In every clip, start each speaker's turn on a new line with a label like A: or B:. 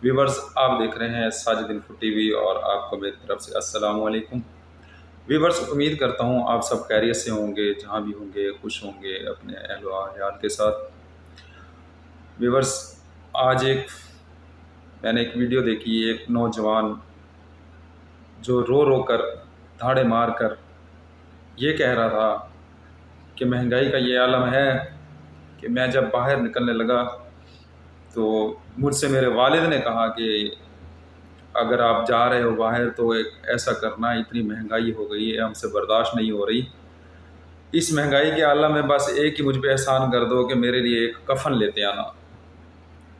A: Viewers, آپ دیکھ رہے ہیں ساجد انفو ٹی وی اور آپ کو میری طرف سے السلام علیکم۔ ویورز، امید کرتا ہوں آپ سب خیریت سے ہوں گے، جہاں بھی ہوں گے خوش ہوں گے اپنے اہل و عیال کے ساتھ۔ ویورز، آج میں نے ایک ویڈیو دیکھی، ایک نوجوان جو رو رو کر دھاڑے مار کر یہ کہہ رہا تھا کہ مہنگائی کا یہ عالم ہے کہ میں جب باہر نکلنے لگا تو مجھ سے میرے والد نے کہا کہ اگر آپ جا رہے ہو باہر تو ایسا کرنا، اتنی مہنگائی ہو گئی ہے، ہم سے برداشت نہیں ہو رہی۔ اس مہنگائی کے عالم میں بس ایک ہی مجھ پہ احسان کر دو کہ میرے لیے ایک کفن لیتے آنا۔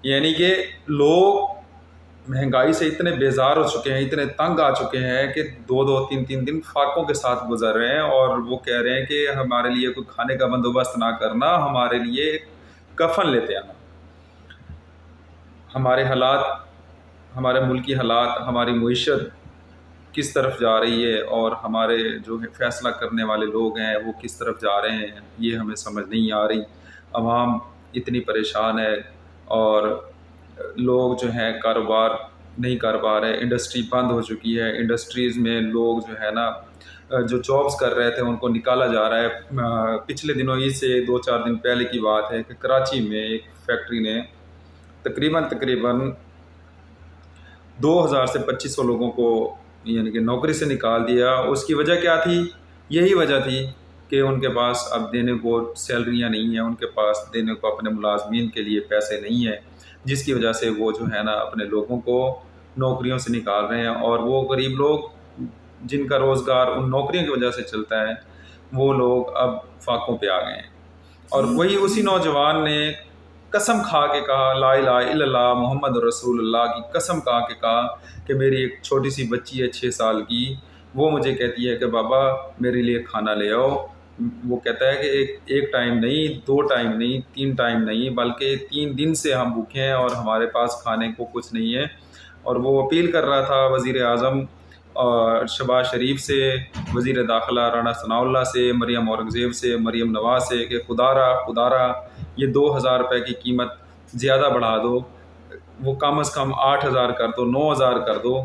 A: یعنی کہ لوگ مہنگائی سے اتنے بیزار ہو چکے ہیں، اتنے تنگ آ چکے ہیں کہ 2-2 3 دن فاقوں کے ساتھ گزر رہے ہیں، اور وہ کہہ رہے ہیں کہ ہمارے لیے کوئی کھانے کا بندوبست نہ کرنا، ہمارے لیے ایک کفن لیتے آنا۔ ہمارے حالات، ہمارے ملکی حالات، ہماری معیشت کس طرف جا رہی ہے اور ہمارے جو فیصلہ کرنے والے لوگ ہیں وہ کس طرف جا رہے ہیں، یہ ہمیں سمجھ نہیں آ رہی۔ عوام اتنی پریشان ہے اور لوگ جو ہیں کاروبار نہیں کر پا رہے، انڈسٹری بند ہو چکی ہے۔ انڈسٹریز میں لوگ جو ہے نا جو جابز کر رہے تھے ان کو نکالا جا رہا ہے۔ پچھلے دنوں ہی سے 2-4 دن پہلے کی بات ہے کہ کراچی میں ایک فیکٹری نے تقریباً 2000 سے 2500 لوگوں کو یعنی کہ نوکری سے نکال دیا۔ اس کی وجہ کیا تھی؟ یہی وجہ تھی کہ ان کے پاس اب دینے کو سیلریاں نہیں ہیں، ان کے پاس دینے کو اپنے ملازمین کے لیے پیسے نہیں ہیں، جس کی وجہ سے وہ جو ہے نا اپنے لوگوں کو نوکریوں سے نکال رہے ہیں، اور وہ غریب لوگ جن کا روزگار ان نوکریوں کی وجہ سے چلتا ہے وہ لوگ اب فاقوں پہ آ گئے ہیں۔ اور وہی اسی نوجوان نے قسم کھا کے کہا، لا الہ الا اللہ محمد رسول اللہ کی قسم کھا کے کہا کہ میری ایک چھوٹی سی بچی ہے 6 سال کی، وہ مجھے کہتی ہے کہ بابا میرے لیے کھانا لے آؤ۔ وہ کہتا ہے کہ ایک ٹائم نہیں، 2 ٹائم نہیں، 3 ٹائم نہیں، بلکہ 3 دن سے ہم بھوکے ہیں اور ہمارے پاس کھانے کو کچھ نہیں ہے۔ اور وہ اپیل کر رہا تھا وزیر اعظم اور شہباز شریف سے، وزیر داخلہ رانا ثناء اللہ سے، مریم اورنگزیب سے، مریم نواز سے کہ خدا را یہ 2000 روپے کی قیمت زیادہ بڑھا دو، وہ کم از کم 8000 کر دو، 9000 کر دو،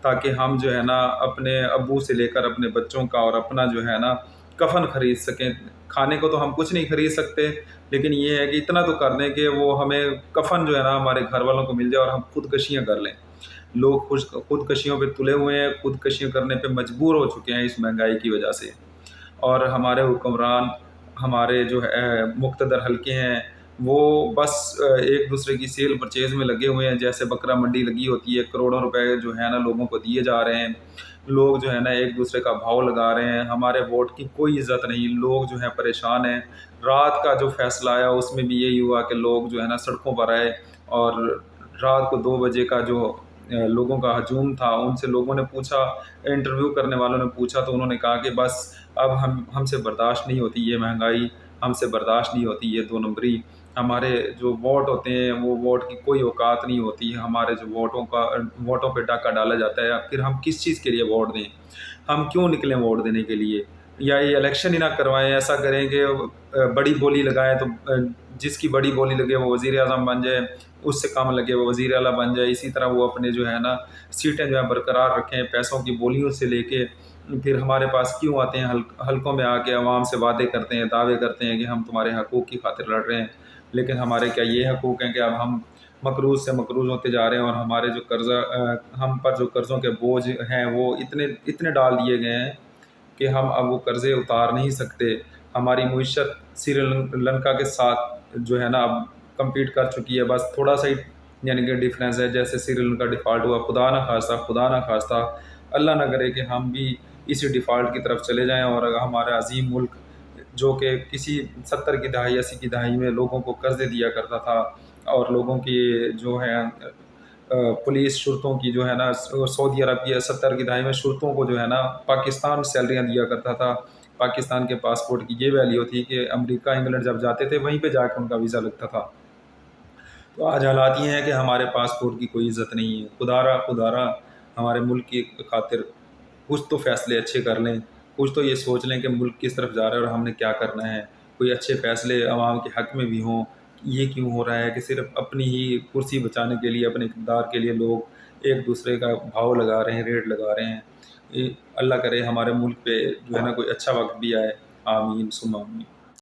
A: تاکہ ہم جو ہے نا اپنے ابو سے لے کر اپنے بچوں کا اور اپنا جو ہے نا کفن خرید سکیں۔ کھانے کو تو ہم کچھ نہیں خرید سکتے، لیکن یہ ہے کہ اتنا تو کر دیں کہ وہ ہمیں کفن جو ہے نا ہمارے گھر والوں کو مل جائے اور ہم خودکشیاں کر لیں۔ لوگ خودکشیوں پہ تلے ہوئے ہیں، خودکشیاں کرنے پہ مجبور ہو چکے ہیں اس مہنگائی کی وجہ سے۔ اور ہمارے حکمران، ہمارے جو ہے مقتدر حلقے ہیں، وہ بس ایک دوسرے کی سیل پرچیز میں لگے ہوئے ہیں، جیسے بکرا منڈی لگی ہوتی ہے، کروڑوں روپے جو ہے نا لوگوں کو دیے جا رہے ہیں۔ لوگ جو ہے نا ایک دوسرے کا بھاؤ لگا رہے ہیں، ہمارے ووٹ کی کوئی عزت نہیں، لوگ جو ہیں پریشان ہیں۔ رات کا جو فیصلہ آیا اس میں بھی یہی ہوا کہ لوگ جو ہے نا سڑکوں پر آئے، اور رات کو 2 بجے کا جو لوگوں کا ہجوم تھا، ان سے لوگوں نے پوچھا، انٹرویو کرنے والوں نے پوچھا تو انہوں نے کہا کہ بس اب ہم سے برداشت نہیں ہوتی یہ مہنگائی، ہم سے برداشت نہیں ہوتی یہ 2 نمبری، ہمارے جو ووٹ ہوتے ہیں وہ ووٹ کی کوئی اوقات نہیں ہوتی، ہمارے جو ووٹوں پہ ڈاکہ ڈالا جاتا ہے، پھر ہم کس چیز کے لیے ووٹ دیں؟ ہم کیوں نکلیں ووٹ دینے کے لیے؟ یا یہ الیکشن ہی نہ کروائیں، ایسا کریں کہ بڑی بولی لگائیں تو جس کی بڑی بولی لگے وہ وزیر اعظم بن جائے، اس سے کم لگے وہ وزیر اعلیٰ بن جائے، اسی طرح وہ اپنے جو ہے نا سیٹیں جو ہیں برقرار رکھیں، پیسوں کی بولیوں سے لے کے پھر ہمارے پاس کیوں آتے ہیں حلقوں میں آ کے عوام سے وعدے کرتے ہیں، دعوے کرتے ہیں کہ ہم تمہارے حقوق کی خاطر لڑ رہے ہیں، لیکن ہمارے کیا یہ حقوق ہیں کہ اب ہم مقروض سے مقروض ہوتے جا رہے ہیں، اور ہمارے جو قرضہ ہم پر جو قرضوں کے بوجھ ہیں وہ اتنے ڈال دیے گئے ہیں کہ ہم اب وہ قرضے اتار نہیں سکتے۔ ہماری معیشت سری لنکا کے ساتھ جو ہے نا اب کمپیٹ کر چکی ہے، بس تھوڑا سا ہی یعنی کہ ڈیفرنس ہے، جیسے سری لنکا ڈیفالٹ ہوا، خدا نہ خواستہ اللہ نہ کرے کہ ہم بھی اسی ڈیفالٹ کی طرف چلے جائیں، اور ہمارا عظیم ملک جو کہ کسی 70 کی دہائی 80 کی دہائی میں لوگوں کو قرضے دیا کرتا تھا، اور لوگوں کی جو ہے پولیس شرطوں کی جو ہے نا، سعودی عرب کی 70 کی دہائی میں شرطوں کو جو ہے نا پاکستان سیلریاں دیا کرتا تھا، پاکستان کے پاسپورٹ کی یہ ویلیو تھی کہ امریکہ انگلینڈ جب جاتے تھے وہیں پہ جا کے ان کا ویزا لگتا تھا۔ تو آج حالات یہ ہیں کہ ہمارے پاسپورٹ کی کوئی عزت نہیں ہے۔ خدا را ہمارے ملک کی خاطر کچھ تو فیصلے اچھے کر لیں، کچھ تو یہ سوچ لیں کہ ملک کس طرف جا رہا ہے اور ہم نے کیا کرنا ہے، کوئی اچھے فیصلے عوام کے حق میں بھی ہوں یہ کیوں ہو رہا ہے کہ صرف اپنی ہی کرسی بچانے کے لیے، اپنے اقتدار کے لیے لوگ ایک دوسرے کا بھاؤ لگا رہے ہیں، ریٹ لگا رہے ہیں. اللہ کرے ہمارے ملک پہ جو ہے نا کوئی اچھا وقت بھی آئے. آمین ثم آمین.